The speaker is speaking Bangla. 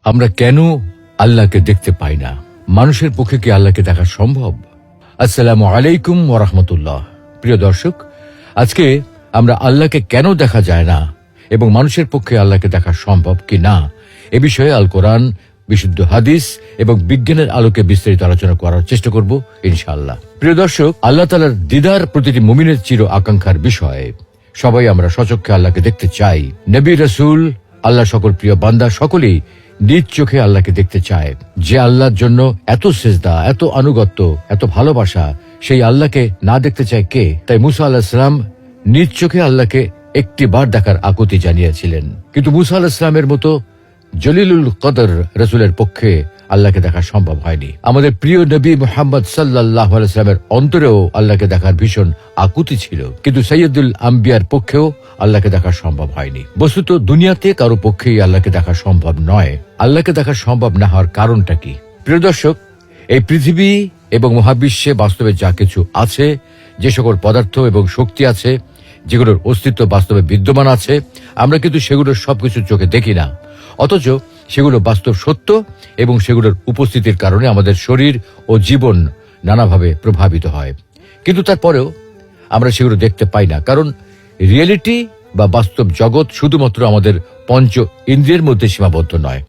আমরা কেন আল্লাহকে দেখতে পাই না? মানুষের পক্ষে কি আল্লাহকে দেখা সম্ভব? আসসালামু আলাইকুম ওয়া রাহমাতুল্লাহ। প্রিয় দর্শক, আজকে আমরা আল্লাহকে কেন দেখা যায় না এবং মানুষের পক্ষে আল্লাহকে দেখা সম্ভব কি না এ বিষয়ে আল কোরআন, বিশুদ্ধ হাদিস এবং বিজ্ঞানের আলোকে বিস্তারিত আলোচনা করার চেষ্টা করব ইনশাআল্লাহ। প্রিয় দর্শক, আল্লাহ তাআলার দিদার প্রতিটি মুমিনের চির আকাঙ্ক্ষার বিষয়। সবাই আমরা সচক্ষে আল্লাহকে দেখতে চাই। নবী, রাসূল, আল্লাহ সকল প্রিয় বান্দা সকলেই নিজ চোখে আল্লাহকে দেখতে চায়। যে আল্লাহর জন্য এত সিজদা, এত আনুগত্য, এত ভালোবাসা, সেই আল্লাহকে না দেখতে চায় কে? তাই মুসা আলাইহিস সালাম নিজ চোখে আল্লাহকে একটি বার দেখার আকুতি জানিয়েছিলেন। কিন্তু মুসা আলাইহিস সালামের মতো জলিলুল কদর রাসূলের পক্ষে আল্লাহকে দেখা সম্ভব হয়নি। আমাদের প্রিয় নবী মুহাম্মদ সাল্লাল্লাহু আলাইহি ওয়াসাল্লামের অন্তরেও আল্লাহকে দেখার ভীষণ আকুতি ছিল, কিন্তু সাইয়্যিদুল আম্বিয়ার পক্ষেও আল্লাহকে দেখা সম্ভব হয়নি। বস্তুত দুনিয়াতে কারো পক্ষেই আল্লাহকে দেখা সম্ভব নয়। আল্লাহকে দেখা সম্ভব না হওয়ার কারণটা কি? প্রিয় দর্শক, এই পৃথিবী এবং মহাবিশ্বে বাস্তবে যা কিছু আছে, যে সকল পদার্থ এবং শক্তি আছে, যেগুলোর অস্তিত্ব বাস্তবে বিদ্যমান আছে, আমরা কিন্তু সেগুলোর সবকিছু চোখে দেখি না। অথচ সেগুলো বাস্তব সত্য এবং সেগুলোর উপস্থিতির কারণে আমাদের শরীর ও জীবন নানাভাবে প্রভাবিত হয়। কিন্তু তারপরেও আমরা সেগুলো দেখতে পাই না, কারণ রিয়েলিটি বা বাস্তব জগৎ শুধুমাত্র আমাদের পঞ্চ ইন্দ্রিয়ের মধ্যে সীমাবদ্ধ নয়।